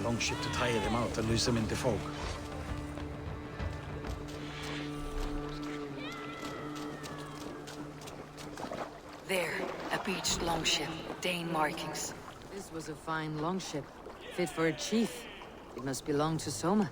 longship to tire them out and lose them in the fog. There, a beached longship, Dane markings. This was a fine longship, fit for a chief. It must belong to Soma.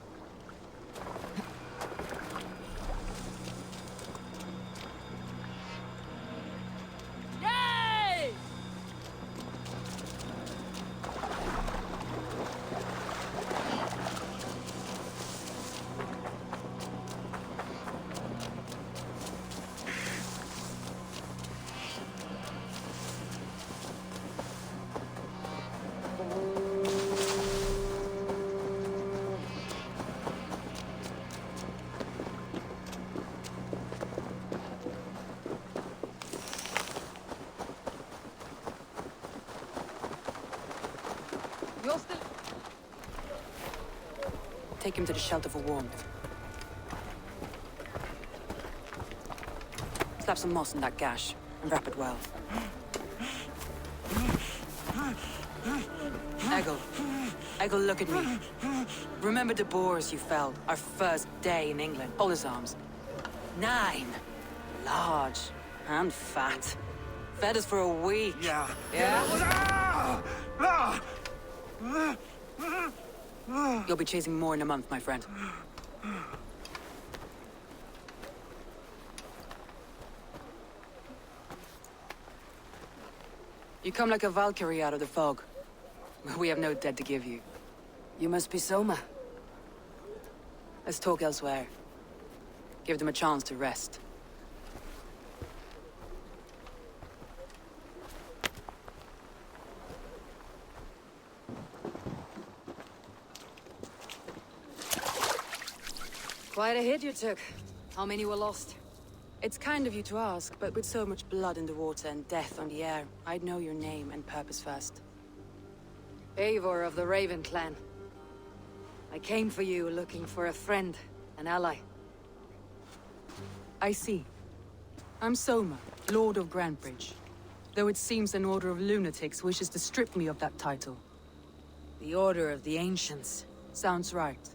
Take him to the shelter for warmth. Slap some moss in that gash, and wrap it well. Eggle, look at me. Remember the boars you felled, our first day in England? Hold his arms. 9. Large and fat. Fed us for a week. Yeah. Yeah? You'll be chasing more in a month, my friend. You come like a Valkyrie out of the fog. We have no dead to give you. You must be Soma. Let's talk elsewhere. Give them a chance to rest. Quite a hit you took. How many were lost? It's kind of you to ask, but with so much blood in the water and death on the air, I'd know your name and purpose first. Eivor of the Raven clan. I came for you looking for a friend, an ally. I see. I'm Soma, Lord of Grantebridge. Though it seems an order of lunatics wishes to strip me of that title. The Order of the Ancients. Sounds right.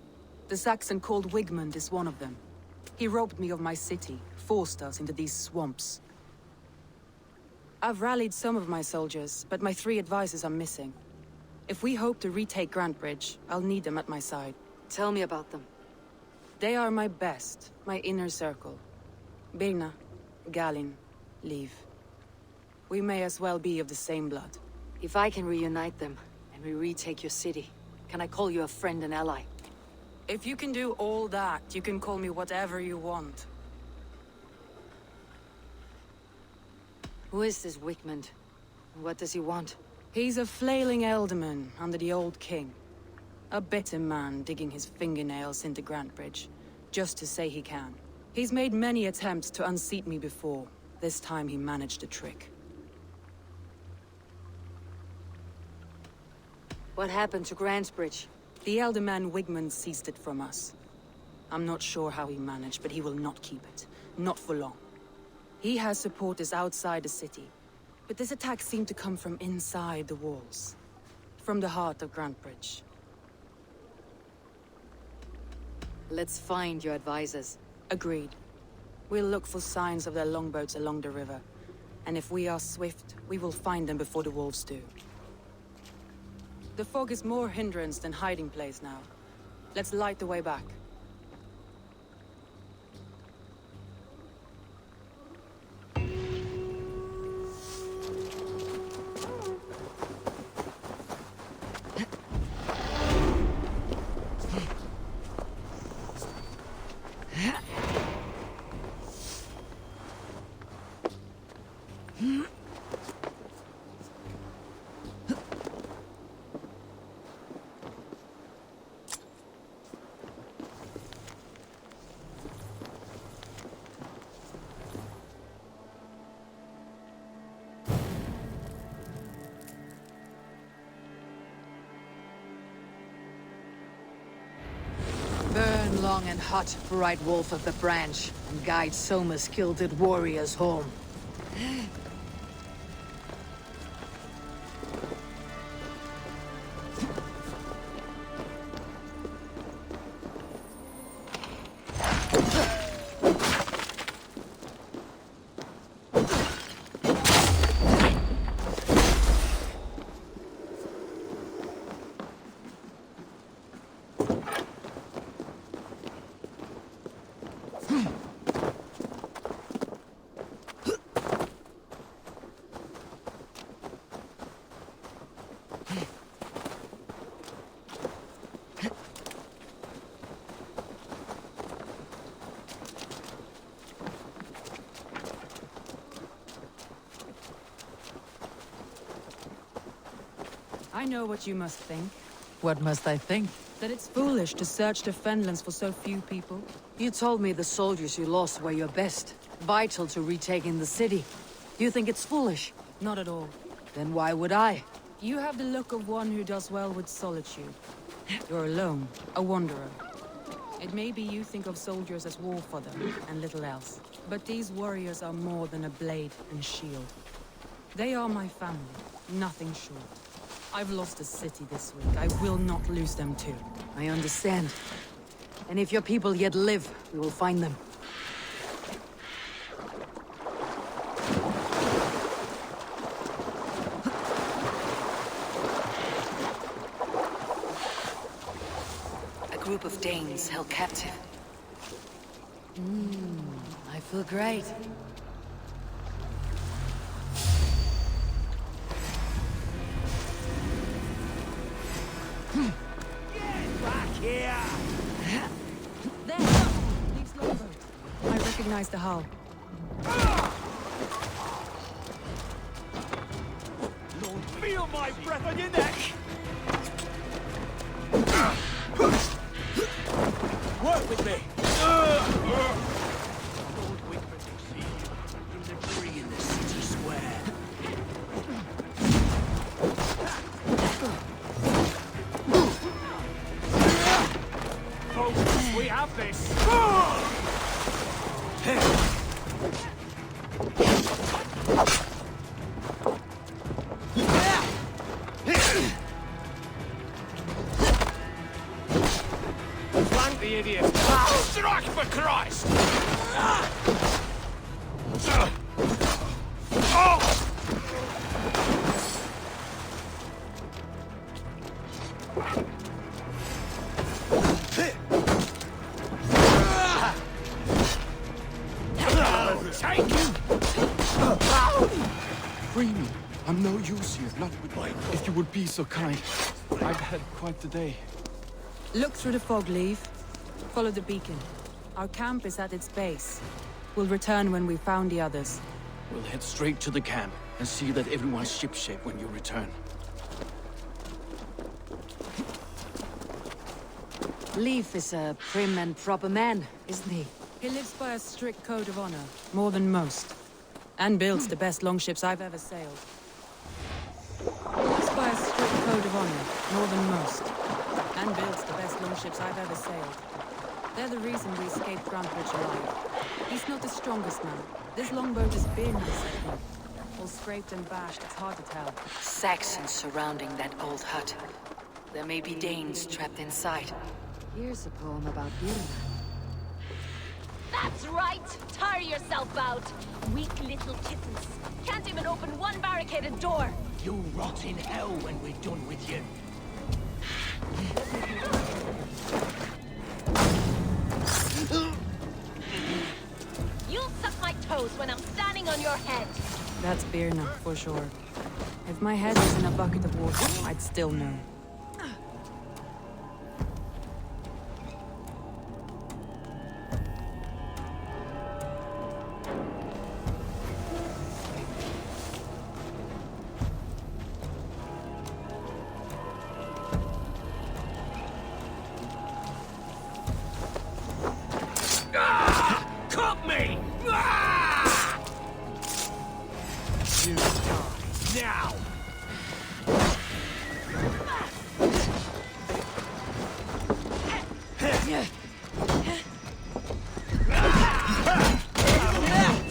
The Saxon called Wigmund is one of them. He robbed me of my city, forced us into these swamps. I've rallied some of my soldiers, but my 3 advisors are missing. If we hope to retake Grantebridge, I'll need them at my side. Tell me about them. They are my best, my inner circle. Birna, Galin, Liv. We may as well be of the same blood. If I can reunite them, and we retake your city, can I call you a friend and ally? If you can do all that, you can call me whatever you want. Who is this Wigmund? What does he want? He's a flailing elderman under the old king. A bitter man digging his fingernails into Grantebridge, just to say he can. He's made many attempts to unseat me before. This time he managed a trick. What happened to Grantebridge? The elderman Wigmund seized it from us. I'm not sure how he managed, but he will not keep it. Not for long. He has supporters outside the city, but this attack seemed to come from inside the walls. From the heart of Grantebridge. Let's find your advisors. Agreed. We'll look for signs of their longboats along the river. And if we are swift, we will find them before the wolves do. The fog is more hindrance than hiding place now. Let's light the way back. Burn long and hot, bright wolf of the branch, and guide Soma's gilded warriors home. know what you must think. What must I think? That it's foolish to search the Fenlands for so few people. You told me the soldiers you lost were your best. Vital to retaking the city. You think it's foolish? Not at all. Then why would I? You have the look of one who does well with solitude. You're alone, a wanderer. It may be you think of soldiers as war fodder and little else. But these warriors are more than a blade and shield. They are my family, nothing short. I've lost a city this week. I will not lose them too. I understand. And if your people yet live, we will find them. A group of Danes held captive. I feel great. There! Leaves longboat. I recognize the hull. Lord, feel my breath on your neck! Work with me! Lord Wigman will see you from the tree in the city square. Folks, we have this! Flank the idiot! Strike for Christ! Take you! Free me. I'm no use here, not with my... If you would be so kind. I've had quite the day. Look through the fog, Leave. Follow the beacon. Our camp is at its base. We'll return when we've found the others. We'll head straight to the camp and see that everyone's shipshape when you return. Leaf is a prim and proper man, isn't he? He lives by a strict code of honor, more than most. And builds the best longships I've ever sailed. Lives by a strict code of honor, more than most. And builds the best longships I've ever sailed. They're the reason we escaped Grantbridge alive. He's not the strongest man. This longboat has been, I think. All scraped and bashed, it's hard to tell. Saxons surrounding that old hut. There may be Danes trapped inside. Here's a poem about Birna. That's right! Tire yourself out! Weak little kittens. Can't even open one barricaded door! You'll rot in hell when we're done with you. You'll suck my toes when I'm standing on your head! That's Birna, for sure. If my head was in a bucket of water, I'd still know. Cut me! Ah! You die now!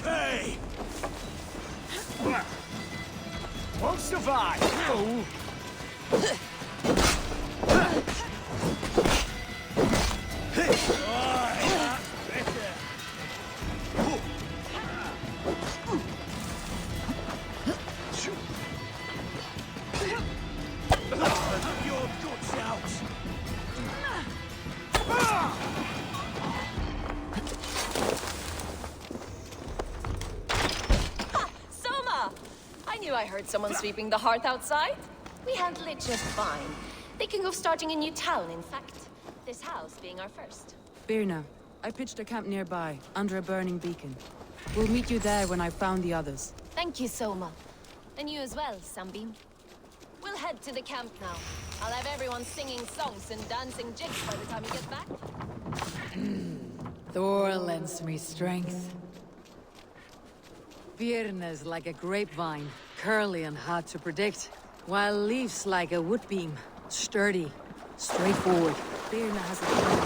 Hey! Won't survive! No! Your guts out! Soma! I knew I heard someone sweeping the hearth outside. We handle it just fine. Thinking of starting a new town, in fact. This house being our first. Birna, I pitched a camp nearby, under a burning beacon. We'll meet you there when I've found the others. Thank you, Soma. And you as well, Sunbeam. We'll head head to the camp now. I'll have everyone singing songs and dancing jigs by the time you get back. Thor lends me strength. Birna's like a grapevine, curly and hard to predict, while Leaf's like a wood beam, sturdy, straightforward. Birna has a plan.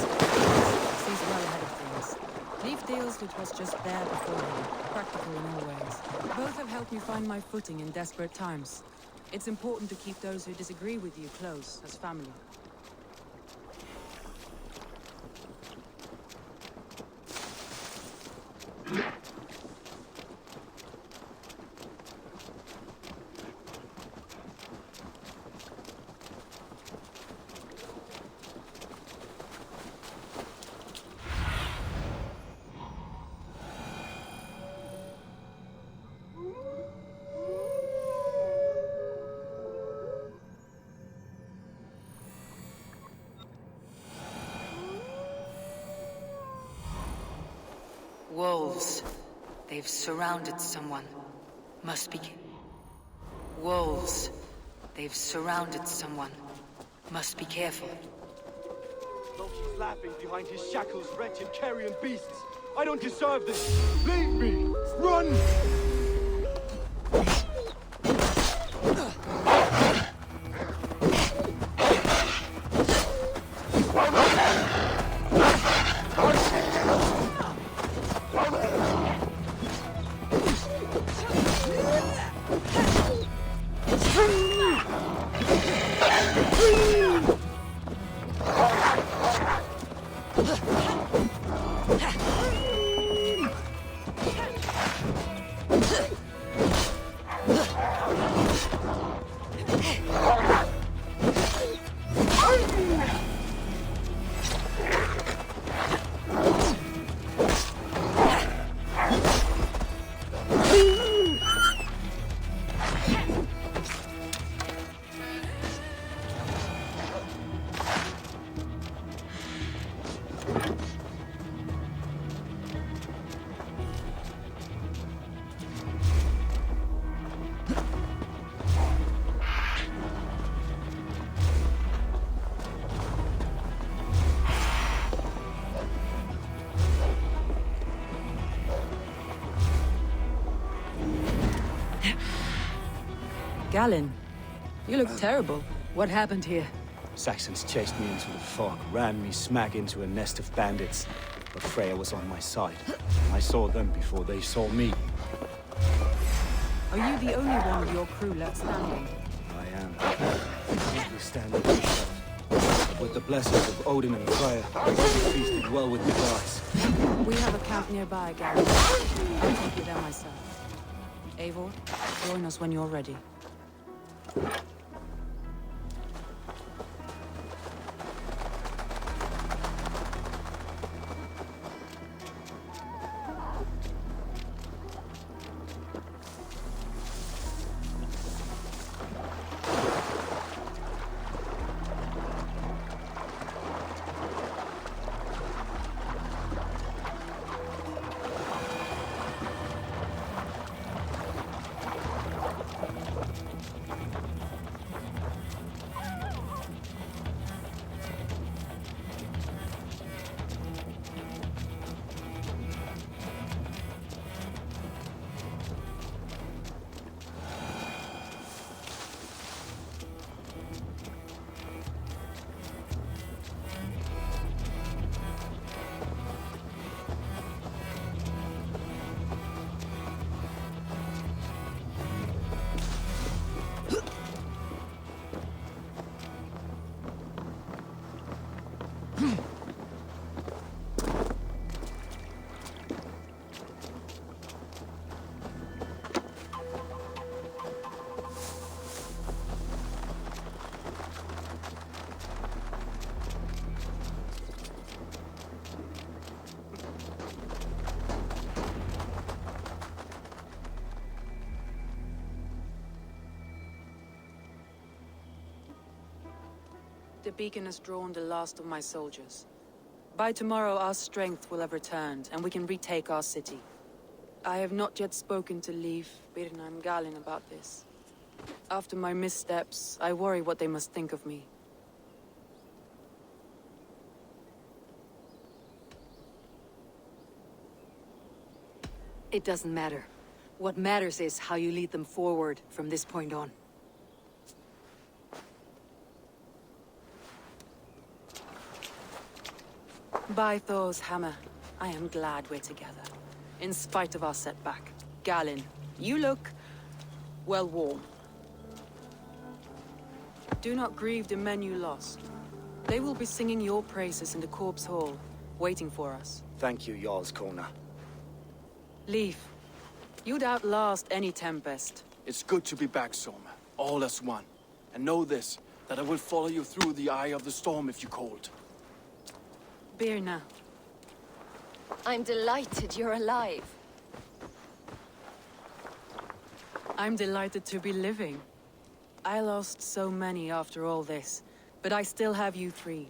Sees well ahead of things. Leaf deals with what's just there before him, practical in all ways. Both have helped me find my footing in desperate times. It's important to keep those who disagree with you close, as family. Wolves. They've surrounded someone. Must be... Wolves. They've surrounded someone. Must be careful. Though she's laughing behind his shackles, wretched carrion beasts. I don't deserve this. Leave me! Run! Galen, you look terrible. What happened here? Saxons chased me into the fog, ran me smack into a nest of bandits. But Freya was on my side. I saw them before they saw me. Are you the only one of your crew left standing? I am. Currently standing in shadow. But with the blessings of Odin and Freya, I feasted well with the gods. We have a camp nearby, Galen. I'll take you there myself. Eivor, join us when you're ready. The beacon has drawn the last of my soldiers. By tomorrow, our strength will have returned, and we can retake our city. I have not yet spoken to Leif, Birna, and Galen about this. After my missteps, I worry what they must think of me. It doesn't matter. What matters is how you lead them forward from this point on. By Thor's hammer, I am glad we're together. In spite of our setback. Galen, you look... well, warm. Do not grieve the men you lost. They will be singing your praises in the Corpse Hall, waiting for us. Thank you, Jarl's Kona. Leaf, you'd outlast any tempest. It's good to be back, Soma. All as one. And know this, that I will follow you through the eye of the storm if you called. Birna, I'm delighted you're alive. I'm delighted to be living. I lost so many after all this, but I still have you three.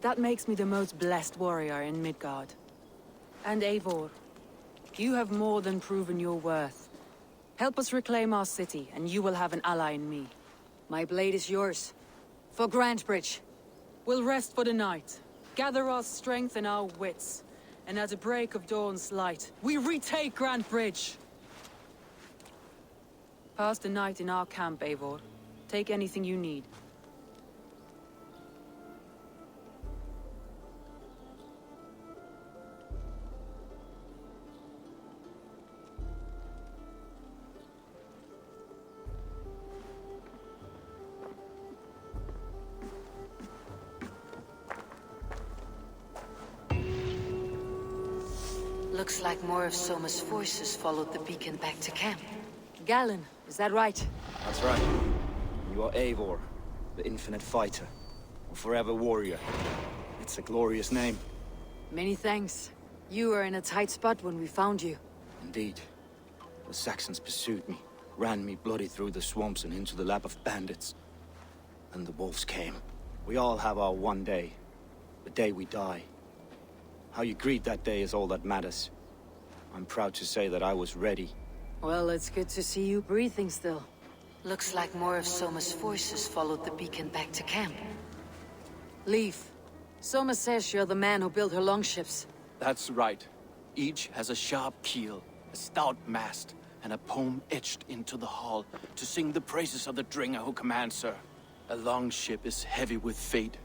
That makes me the most blessed warrior in Midgard. And Eivor, you have more than proven your worth. Help us reclaim our city, and you will have an ally in me. My blade is yours. For Grantebridge. We'll rest for the night, gather our strength and our wits, and at the break of dawn's light, we retake Grantebridge! Pass the night in our camp, Eivor. Take anything you need. Looks like more of Soma's forces followed the beacon back to camp. Galen, is that right? That's right. You are Eivor, the infinite fighter. A forever warrior. It's a glorious name. Many thanks. You were in a tight spot when we found you. Indeed. The Saxons pursued me, ran me bloody through the swamps and into the lap of bandits. And the wolves came. We all have our one day. The day we die. How you greet that day is all that matters. I'm proud to say that I was ready. Well, it's good to see you breathing still. Looks like more of Soma's forces followed the beacon back to camp. Leaf, Soma says you're the man who built her longships. That's right. Each has a sharp keel, a stout mast, and a poem etched into the hull to sing the praises of the Dringer who commands her. A longship is heavy with fate.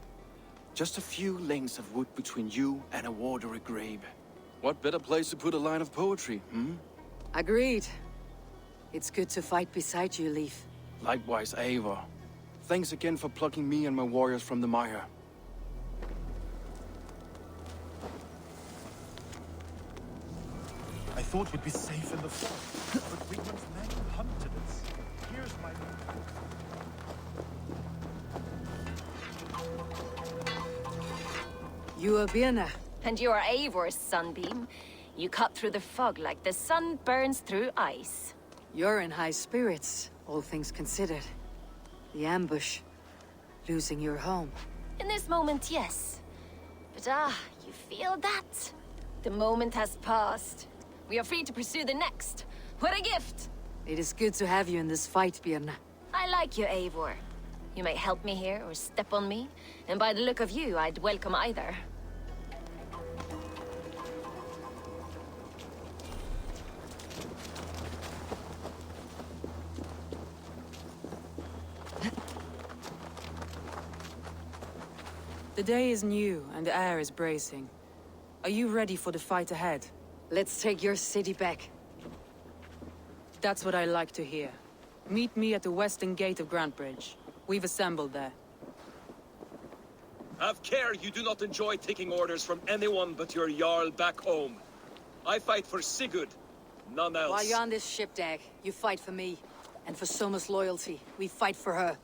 Just a few lengths of wood between you and a watery grave. What better place to put a line of poetry, hmm? Agreed. It's good to fight beside you, Leaf. Likewise, Eivor. Thanks again for plucking me and my warriors from the mire. I thought we'd be safe in the fog, but Wigmund's men hunted us. Here's my... You are Birna. And you are Eivor's sunbeam. You cut through the fog like the sun burns through ice. You're in high spirits, all things considered. The ambush. Losing your home. In this moment, yes. But you feel that? The moment has passed. We are free to pursue the next. What a gift! It is good to have you in this fight, Birna. I like you, Eivor. You may help me here or step on me, and by the look of you, I'd welcome either. The day is new, and the air is bracing. Are you ready for the fight ahead? Let's take your city back. That's what I like to hear. Meet me at the western gate of Grantebridge. We've assembled there. Have care you do not enjoy taking orders from anyone but your Jarl back home. I fight for Sigurd, none else. While you're on this ship, Dag, you fight for me. And for Soma's loyalty, we fight for her.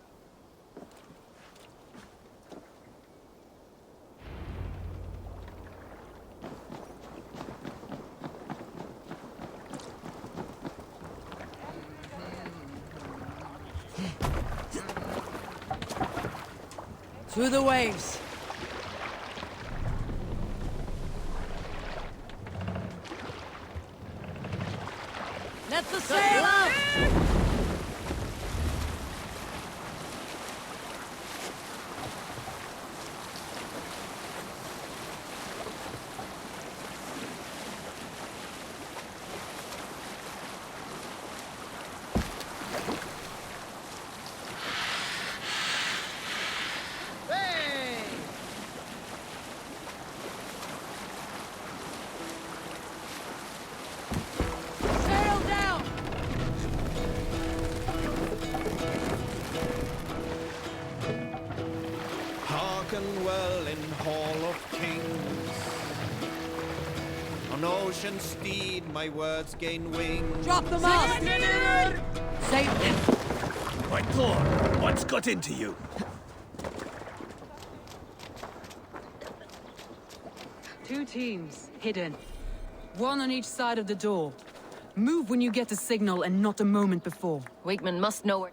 Through the waves. Let the sail up! well in Hall of Kings. On ocean steed my words gain wings. Drop them off! Save them! White Thor, what's got into you? Two teams, hidden. One on each side of the door. Move when you get the signal and not a moment before. Wigman must know where...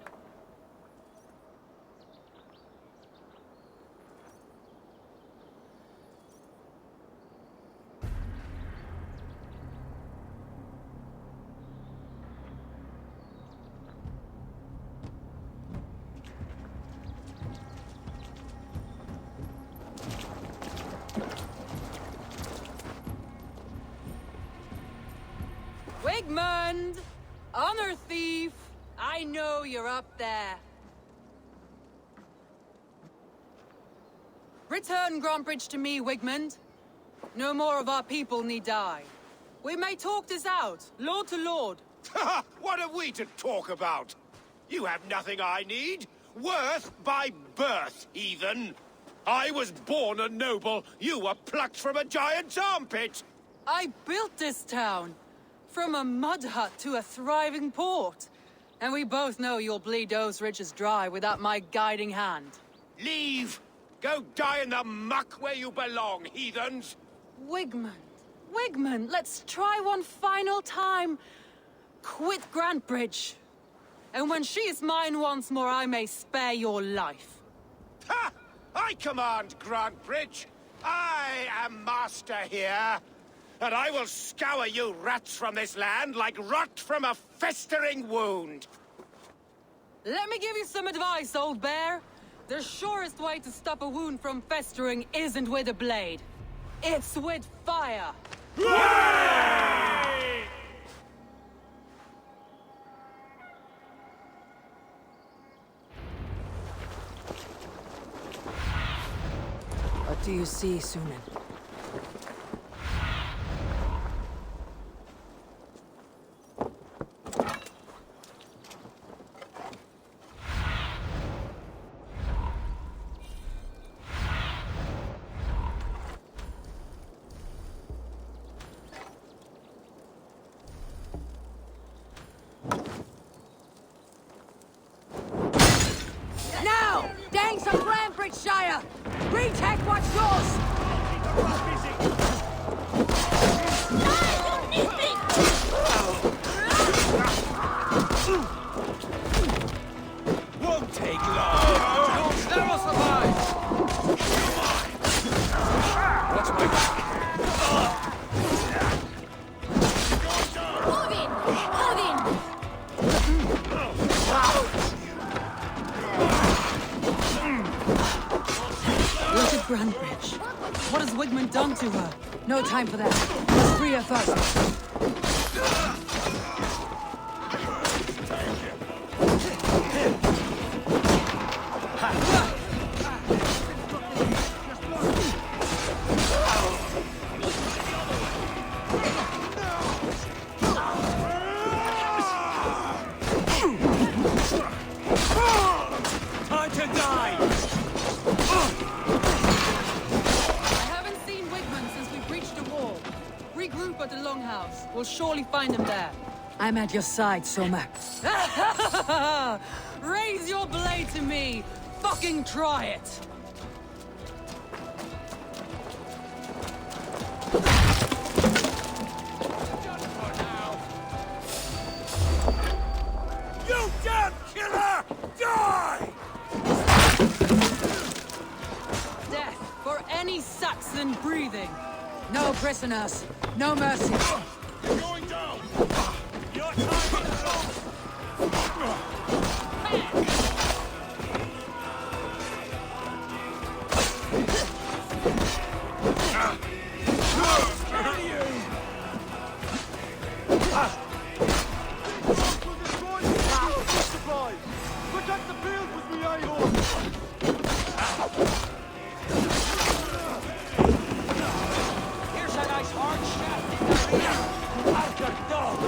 Wigmund! Honor thief! I know you're up there. Return Grantbridge to me, Wigmund. No more of our people need die. We may talk this out, lord to lord. What are we to talk about? You have nothing I need. Worth by birth, heathen. I was born a noble. You were plucked from a giant's armpit. I built this town. From a mud hut to a thriving port. And we both know you'll bleed those riches dry without my guiding hand. Leave! Go die in the muck where you belong, heathens! Wigmund, Wigmund, let's try one final time. Quit Grantbridge. And when she is mine once more, I may spare your life. Ha! I command Grantbridge. I am master here. And I will scour you rats from this land like rot from a festering wound. Let me give you some advice, old bear. The surest way to stop a wound from festering isn't with a blade. It's with fire. What do you see, Sunan? Now! Danes of Grantbridgeshire! Retake what's yours! Won't take long. You'll never survive. Watch my back. Odin! Odin! Look at Grantbridge. What has Wigmund done to her? No time for that. Let's free her first. Time to die. I haven't seen Wigmund since we breached the wall. Regroup at the Longhouse. We'll surely find him there. I'm at your side, Soma. Raise your blade to me! Fucking try it! You damn killer! Die! Death for any Saxon breathing! No prisoners. No mercy. You're going down! Your time is up! Protect the field with me, Ihor! Here's a nice hard shaft in the rear! Out the dog!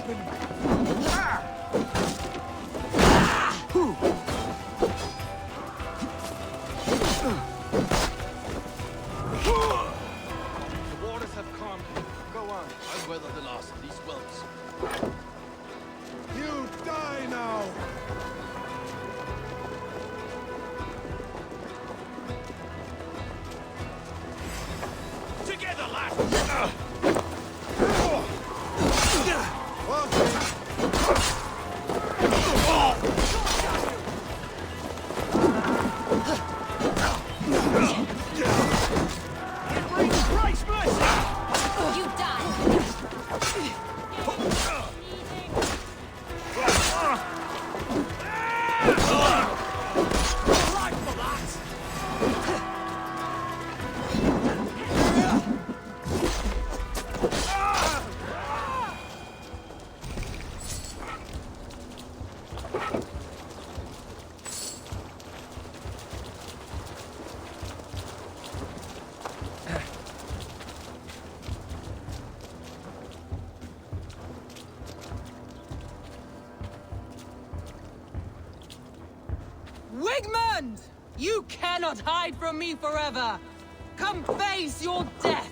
open! The waters have calmed. Go on. I'll weather the last of these whelps. You die now! Together, lad! You die! Wigmund! You cannot hide from me forever! Come face your death!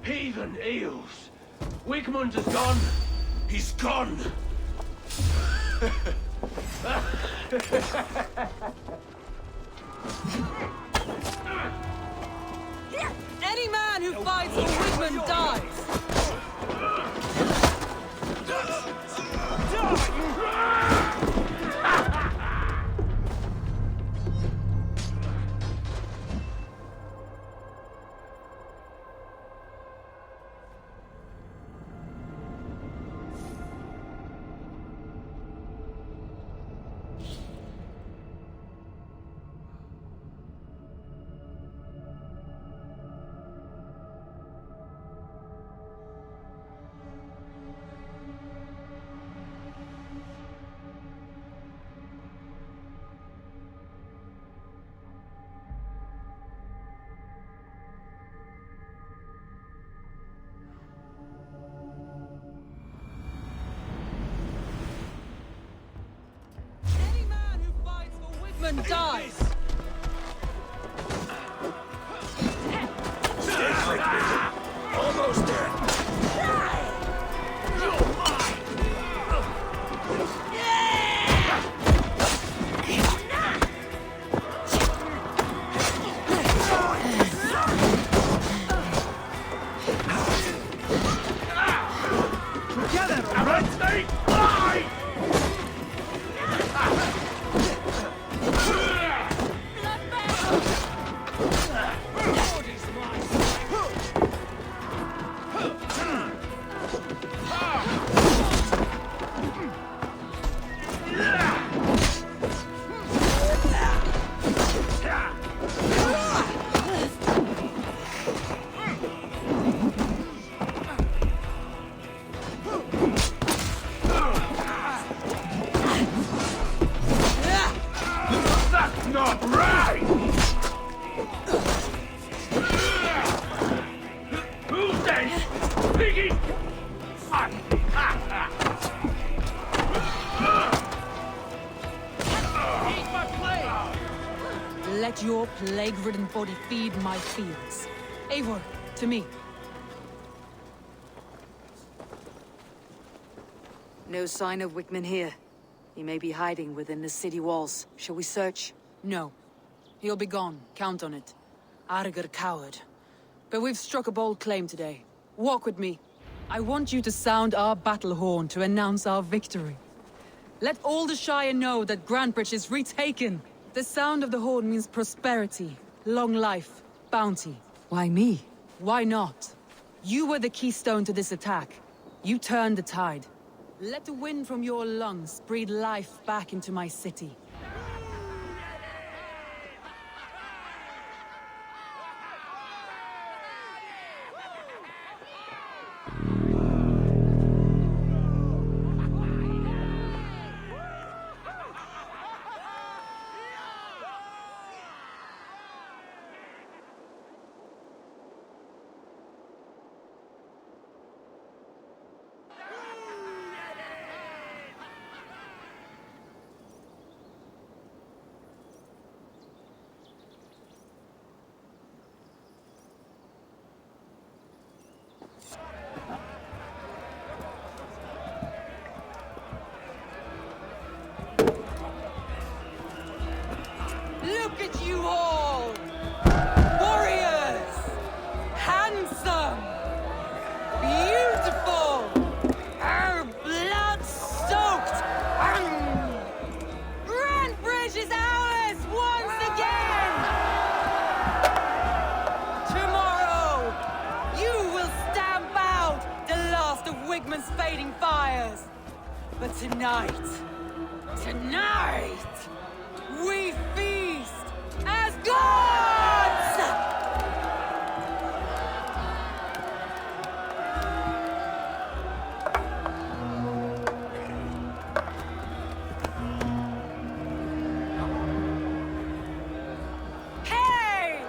Heathen eels! Wigmund is gone! He's gone! Any man who fights for Wigmund dies! Any man who fights for Wigmund dies! Almost dead! Not right! Who's that? Piggy! Let your plague-ridden body feed my fields. Eivor, to me. No sign of Wickman here. He may be hiding within the city walls. Shall we search? No. He'll be gone, count on it. Arger coward. But we've struck a bold claim today. Walk with me. I want you to sound our battle horn to announce our victory. Let all the Shire know that Grantbridge is retaken. The sound of the horn means prosperity, long life, bounty. Why me? Why not? You were the keystone to this attack. You turned the tide. Let the wind from your lungs breathe life back into my city. Wigman's fading fires. But tonight, we feast as gods! Hey!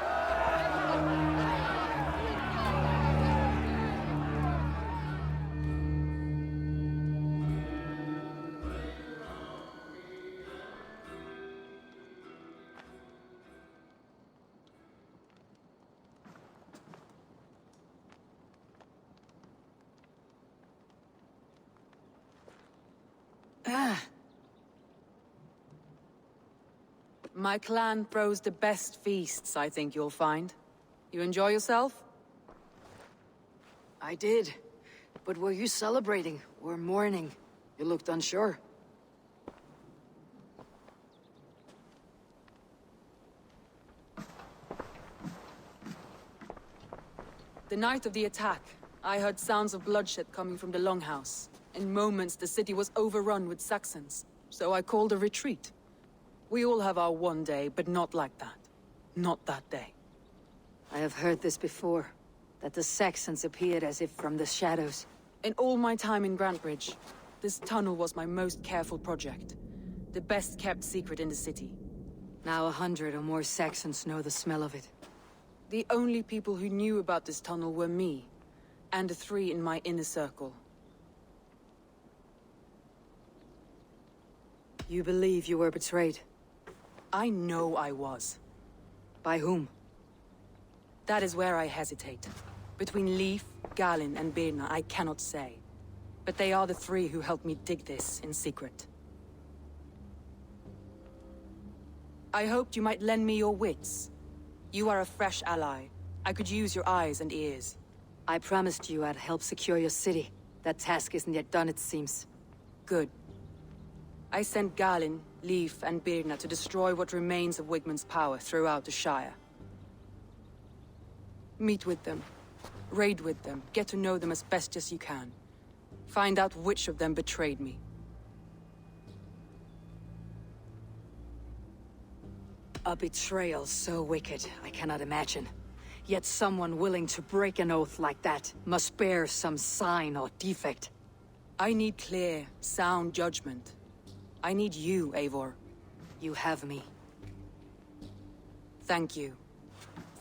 My clan throws the best feasts, I think you'll find. You enjoy yourself? I did. But were you celebrating or mourning? You looked unsure. The night of the attack, I heard sounds of bloodshed coming from the Longhouse. In moments, the city was overrun with Saxons, so I called a retreat. We all have our one day, but not like that. Not that day. I have heard this before, that the Saxons appeared as if from the shadows. In all my time in Grantbridge, this tunnel was my most careful project. The best kept secret in the city. Now 100 or more Saxons know the smell of it. The only people who knew about this tunnel were me, and the 3 in my inner circle. You believe you were betrayed? I know I was. By whom? That is where I hesitate. Between Leif, Galin, and Birna, I cannot say. But they are the 3 who helped me dig this in secret. I hoped you might lend me your wits. You are a fresh ally. I could use your eyes and ears. I promised you I'd help secure your city. That task isn't yet done, it seems. Good. I sent Galin, Leif, and Birna to destroy what remains of Wigman's power throughout the Shire. Meet with them. Raid with them. Get to know them as best as you can. Find out which of them betrayed me. A betrayal so wicked, I cannot imagine. Yet someone willing to break an oath like that must bear some sign or defect. I need clear, sound judgment. I need you, Eivor. You have me. Thank you.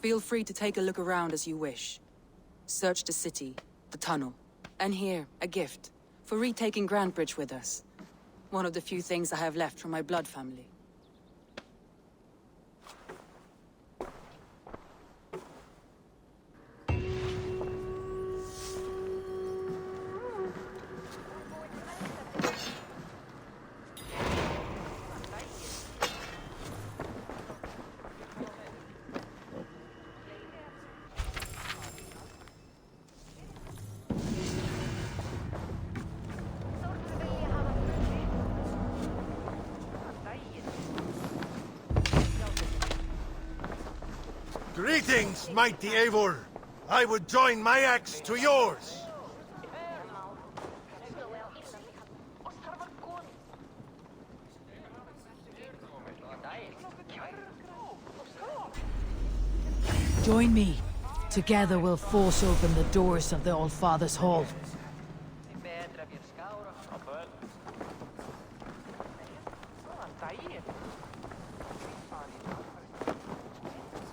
Feel free to take a look around as you wish. Search the city, the tunnel, and here, a gift, for retaking Grantbridge with us. One of the few things I have left from my blood family. Greetings, mighty Eivor. I would join my axe to yours. Join me. Together we'll force open the doors of the Allfather's Hall.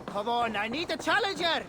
Come on, I need a challenger!